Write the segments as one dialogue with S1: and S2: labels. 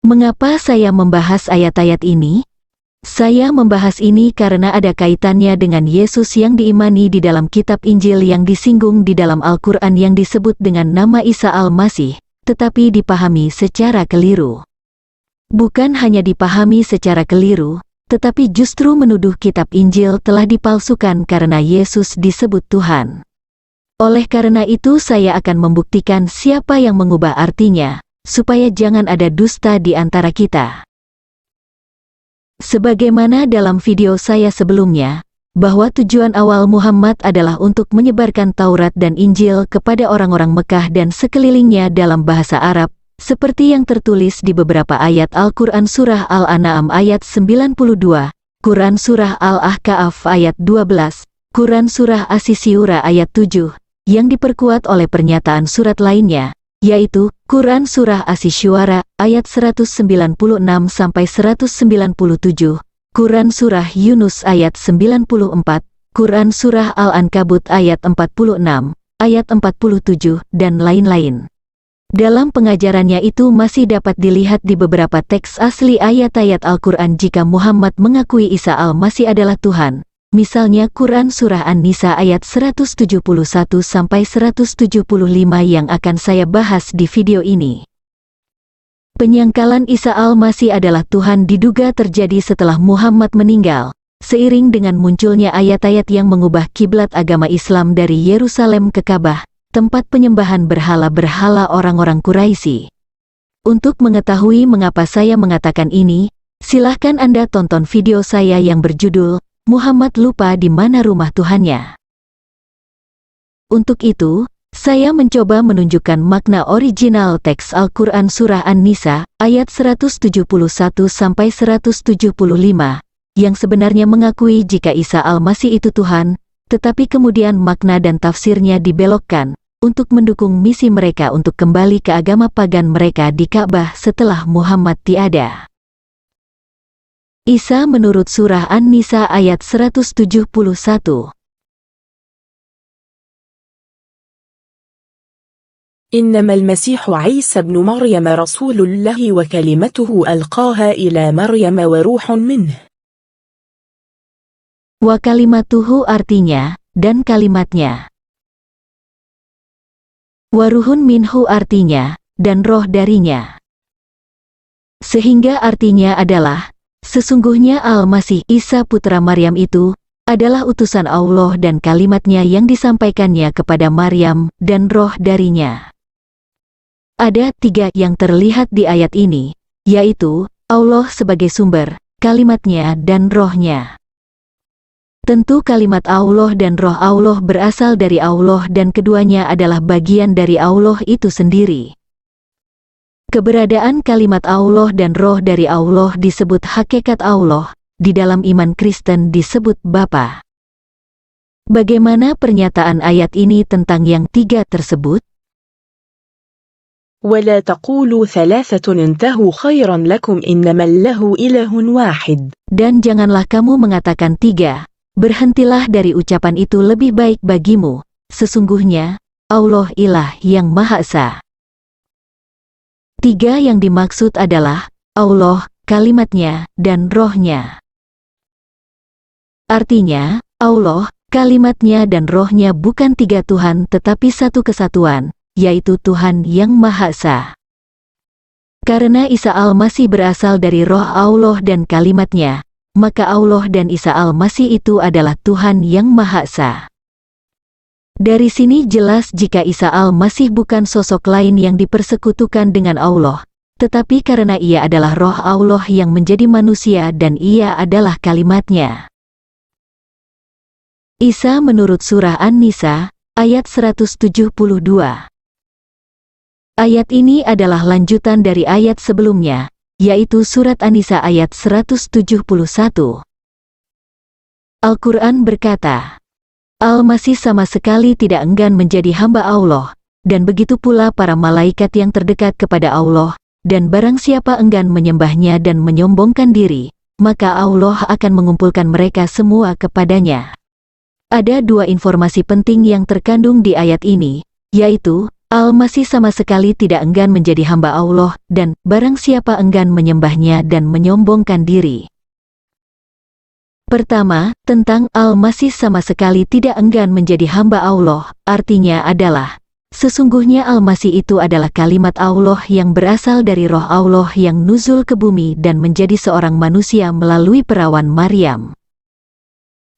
S1: Mengapa saya membahas ayat-ayat ini? Saya membahas ini karena ada kaitannya dengan Yesus yang diimani di dalam kitab Injil yang disinggung di dalam Al-Quran yang disebut dengan nama Isa Al-Masih, tetapi dipahami secara keliru. Bukan hanya dipahami secara keliru, tetapi justru menuduh kitab Injil telah dipalsukan karena Yesus disebut Tuhan. Oleh karena itu saya akan membuktikan siapa yang mengubah artinya, supaya jangan ada dusta di antara kita. Sebagaimana dalam video saya sebelumnya, bahwa tujuan awal Muhammad adalah untuk menyebarkan Taurat dan Injil kepada orang-orang Mekah dan sekelilingnya dalam bahasa Arab, seperti yang tertulis di beberapa ayat Al-Quran Surah Al-An'am ayat 92, Quran Surah Al-Ahqaf ayat 12, Quran Surah As-Syura ayat 7, yang diperkuat oleh pernyataan surat lainnya, yaitu Quran Surah As-Syura ayat 196-197, Quran Surah Yunus ayat 94, Quran Surah Al-Ankabut ayat 46, ayat 47, dan lain-lain. Dalam pengajarannya itu masih dapat dilihat di beberapa teks asli ayat-ayat Al-Quran jika Muhammad mengakui Isa Al-Masih adalah Tuhan. Misalnya Quran Surah An-Nisa ayat 171-175 yang akan saya bahas di video ini. Penyangkalan Isa Al-Masih adalah Tuhan diduga terjadi setelah Muhammad meninggal, seiring dengan munculnya ayat-ayat yang mengubah kiblat agama Islam dari Yerusalem ke Ka'bah, tempat penyembahan berhala-berhala orang-orang Quraisy. Untuk mengetahui mengapa saya mengatakan ini, silahkan Anda tonton video saya yang berjudul Muhammad lupa di mana rumah Tuhannya. Untuk itu, saya mencoba menunjukkan makna original teks Al-Quran Surah An-Nisa, ayat 171-175, yang sebenarnya mengakui jika Isa Al-Masih itu Tuhan, tetapi kemudian makna dan tafsirnya dibelokkan, untuk mendukung misi mereka untuk kembali ke agama pagan mereka di Ka'bah setelah Muhammad tiada. Isa menurut Surah An-Nisa ayat 171.
S2: إنما المسيح عيسى ابن مريم رسول الله وكلمته ألقاها إلى مريم وروح منه.
S1: Wa kalimatuhu artinya, dan kalimatnya. Waruhun minhu artinya, dan roh darinya. Sehingga artinya adalah, sesungguhnya Al-Masih Isa putra Maryam itu, adalah utusan Allah dan kalimatnya yang disampaikannya kepada Maryam, dan roh darinya. Ada tiga yang terlihat di ayat ini, yaitu, Allah sebagai sumber, kalimatnya dan rohnya. Tentu kalimat Allah dan roh Allah berasal dari Allah dan keduanya adalah bagian dari Allah itu sendiri. Keberadaan kalimat Allah dan roh dari Allah disebut hakikat Allah, di dalam iman Kristen disebut Bapa. Bagaimana pernyataan ayat ini tentang yang tiga tersebut?
S2: ولا تقولوا ثلاثة انتهوا خيرا لكم إنما الله إله واحد.
S1: Dan janganlah kamu mengatakan tiga, berhentilah dari ucapan itu lebih baik bagimu, sesungguhnya, Allah ilah yang Maha Esa. Tiga yang dimaksud adalah, Allah, kalimatnya, dan rohnya. Artinya, Allah, kalimatnya dan rohnya bukan tiga Tuhan tetapi satu kesatuan, yaitu Tuhan yang Maha Esa. Karena Isa Al-Masih berasal dari roh Allah dan kalimatnya, maka Allah dan Isa Al-Masih itu adalah Tuhan yang Maha Esa. Dari sini jelas jika Isa Al-Masih bukan sosok lain yang dipersekutukan dengan Allah, tetapi karena ia adalah roh Allah yang menjadi manusia dan ia adalah kalimatnya. Isa menurut Surah An-Nisa, ayat 172. Ayat ini adalah lanjutan dari ayat sebelumnya, yaitu Surat An-Nisa ayat 171. Al-Quran berkata, Al-Masih sama sekali tidak enggan menjadi hamba Allah, dan begitu pula para malaikat yang terdekat kepada Allah, dan barang siapa enggan menyembahnya dan menyombongkan diri, maka Allah akan mengumpulkan mereka semua kepadanya. Ada dua informasi penting yang terkandung di ayat ini, yaitu, Al-Masih sama sekali tidak enggan menjadi hamba Allah, dan barang siapa enggan menyembahnya dan menyombongkan diri. Pertama, tentang Al-Masih sama sekali tidak enggan menjadi hamba Allah, artinya adalah, sesungguhnya Al-Masih itu adalah kalimat Allah yang berasal dari roh Allah yang nuzul ke bumi dan menjadi seorang manusia melalui perawan Maryam.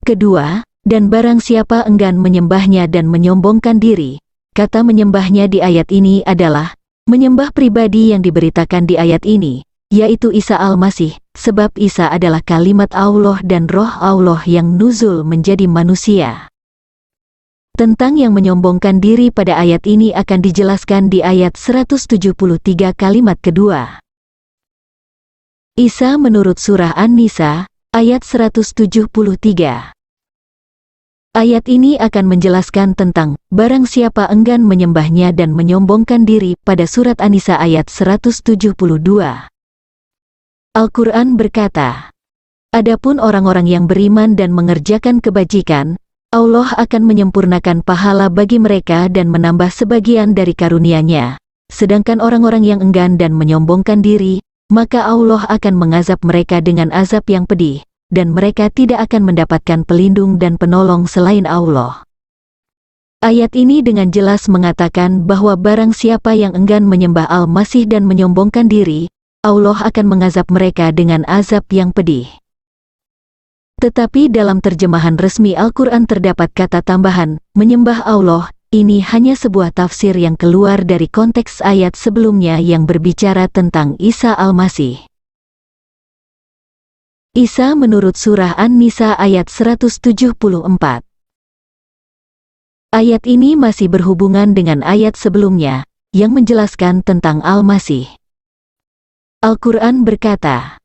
S1: Kedua, dan barang siapa enggan menyembahnya dan menyombongkan diri, kata menyembahnya di ayat ini adalah, menyembah pribadi yang diberitakan di ayat ini, yaitu Isa Al-Masih, sebab Isa adalah kalimat Allah dan roh Allah yang nuzul menjadi manusia. Tentang yang menyombongkan diri pada ayat ini akan dijelaskan di ayat 173 kalimat kedua. Isa menurut surah An-Nisa, ayat 173. Ayat ini akan menjelaskan tentang barang siapa enggan menyembahnya dan menyombongkan diri pada surat An-Nisa ayat 172. Al-Quran berkata, adapun orang-orang yang beriman dan mengerjakan kebajikan, Allah akan menyempurnakan pahala bagi mereka dan menambah sebagian dari karunia-Nya. Sedangkan orang-orang yang enggan dan menyombongkan diri, maka Allah akan mengazab mereka dengan azab yang pedih, dan mereka tidak akan mendapatkan pelindung dan penolong selain Allah. Ayat ini dengan jelas mengatakan bahwa barang siapa yang enggan menyembah Al-Masih dan menyombongkan diri, Allah akan mengazab mereka dengan azab yang pedih. Tetapi dalam terjemahan resmi Al-Quran terdapat kata tambahan, menyembah Allah, ini hanya sebuah tafsir yang keluar dari konteks ayat sebelumnya yang berbicara tentang Isa Al-Masih. Isa menurut surah An-Nisa ayat 174. Ayat ini masih berhubungan dengan ayat sebelumnya, yang menjelaskan tentang Al-Masih. Al-Quran berkata,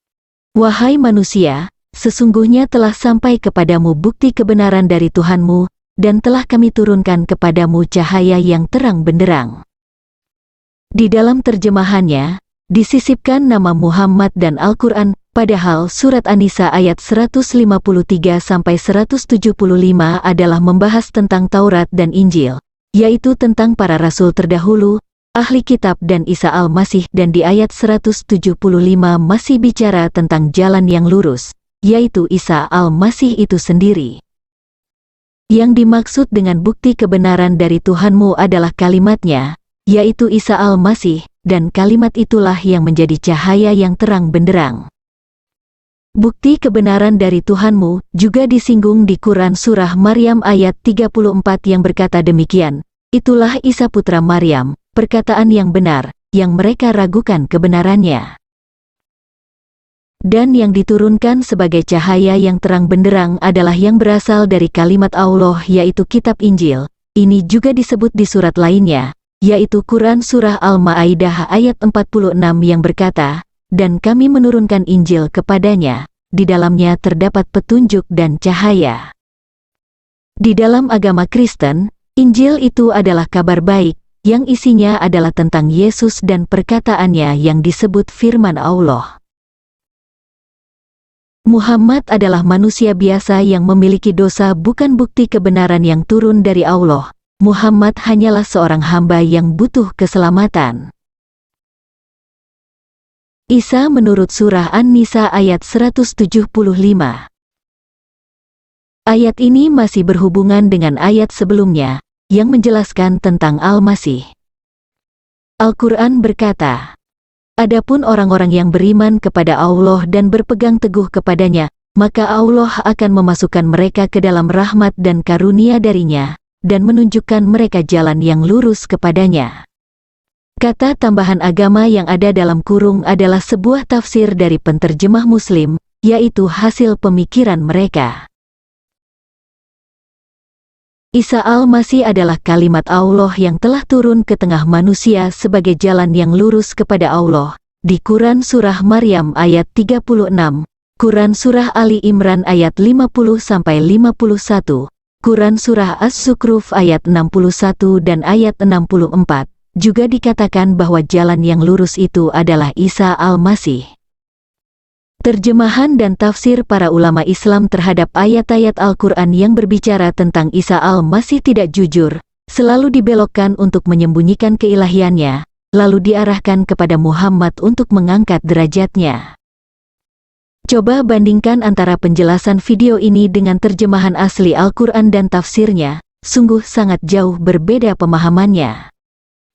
S1: wahai manusia, sesungguhnya telah sampai kepadamu bukti kebenaran dari Tuhanmu, dan telah kami turunkan kepadamu cahaya yang terang benderang. Di dalam terjemahannya, disisipkan nama Muhammad dan Al-Quran, padahal surat An-Nisa ayat 153-175 adalah membahas tentang Taurat dan Injil, yaitu tentang para rasul terdahulu, ahli kitab dan Isa Al-Masih, dan di ayat 175 masih bicara tentang jalan yang lurus, yaitu Isa Al-Masih itu sendiri. Yang dimaksud dengan bukti kebenaran dari Tuhanmu adalah kalimatnya, yaitu Isa Al-Masih, dan kalimat itulah yang menjadi cahaya yang terang benderang. Bukti kebenaran dari Tuhanmu juga disinggung di Quran surah Maryam ayat 34 yang berkata demikian, itulah Isa putra Maryam, perkataan yang benar, yang mereka ragukan kebenarannya. Dan yang diturunkan sebagai cahaya yang terang benderang adalah yang berasal dari kalimat Allah yaitu kitab Injil. Ini juga disebut di surat lainnya, yaitu Quran surah Al-Ma'idah ayat 46 yang berkata, dan kami menurunkan Injil kepadanya, di dalamnya terdapat petunjuk dan cahaya. Di dalam agama Kristen, Injil itu adalah kabar baik, yang isinya adalah tentang Yesus dan perkataannya yang disebut firman Allah. Muhammad adalah manusia biasa yang memiliki dosa, bukan bukti kebenaran yang turun dari Allah. Muhammad hanyalah seorang hamba yang butuh keselamatan. Isa menurut surah An-Nisa ayat 175. Ayat ini masih berhubungan dengan ayat sebelumnya, yang menjelaskan tentang Al-Masih. Al-Quran berkata, adapun orang-orang yang beriman kepada Allah dan berpegang teguh kepadanya, maka Allah akan memasukkan mereka ke dalam rahmat dan karunia darinya, dan menunjukkan mereka jalan yang lurus kepadanya. Kata tambahan agama yang ada dalam kurung adalah sebuah tafsir dari penterjemah Muslim, yaitu hasil pemikiran mereka. Isa Al-Masih adalah kalimat Allah yang telah turun ke tengah manusia sebagai jalan yang lurus kepada Allah. Di Quran surah Maryam ayat 36, Quran surah Ali Imran ayat 50-51, Quran surah As-Zukhruf ayat 61 dan ayat 64, juga dikatakan bahwa jalan yang lurus itu adalah Isa Al-Masih. Terjemahan dan tafsir para ulama Islam terhadap ayat-ayat Al-Quran yang berbicara tentang Isa Al-Masih tidak jujur, selalu dibelokkan untuk menyembunyikan keilahiannya, lalu diarahkan kepada Muhammad untuk mengangkat derajatnya. Coba bandingkan antara penjelasan video ini dengan terjemahan asli Al-Quran dan tafsirnya, sungguh sangat jauh berbeda pemahamannya.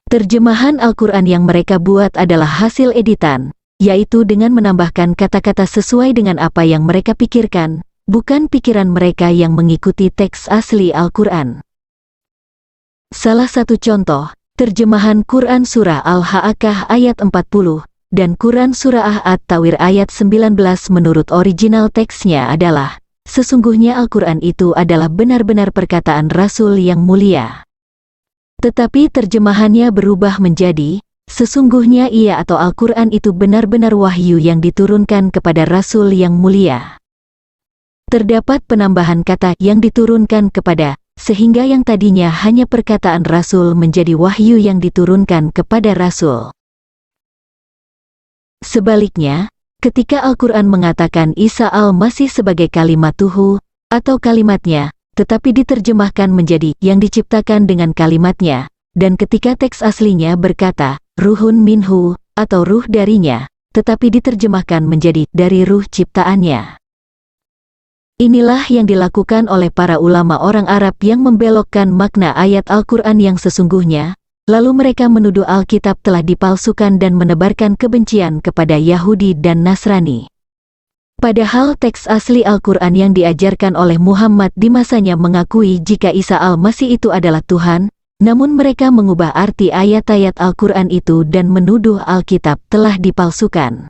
S1: Terjemahan Al-Quran yang mereka buat adalah hasil editan, yaitu dengan menambahkan kata-kata sesuai dengan apa yang mereka pikirkan, bukan pikiran mereka yang mengikuti teks asli Al-Quran. Salah satu contoh, terjemahan Quran Surah Al-Haqqah ayat 40, dan Quran Surah At-Tawir ayat 19 menurut original teksnya adalah, sesungguhnya Al-Quran itu adalah benar-benar perkataan Rasul yang mulia. Tetapi terjemahannya berubah menjadi, sesungguhnya ia atau Al-Quran itu benar-benar wahyu yang diturunkan kepada Rasul yang mulia. Terdapat penambahan kata yang diturunkan kepada, sehingga yang tadinya hanya perkataan Rasul menjadi wahyu yang diturunkan kepada Rasul. Sebaliknya, ketika Al-Quran mengatakan Isa al-Masih sebagai kalimatuhu, atau kalimatnya, tetapi diterjemahkan menjadi yang diciptakan dengan kalimatnya, dan ketika teks aslinya berkata, ruhun minhu, atau ruh darinya, tetapi diterjemahkan menjadi dari ruh ciptaannya. Inilah yang dilakukan oleh para ulama orang Arab yang membelokkan makna ayat Al-Quran yang sesungguhnya, lalu mereka menuduh Alkitab telah dipalsukan dan menebarkan kebencian kepada Yahudi dan Nasrani. Padahal teks asli Al-Quran yang diajarkan oleh Muhammad di masanya mengakui jika Isa al-Masih itu adalah Tuhan, namun mereka mengubah arti ayat-ayat Al-Quran itu dan menuduh Alkitab telah dipalsukan.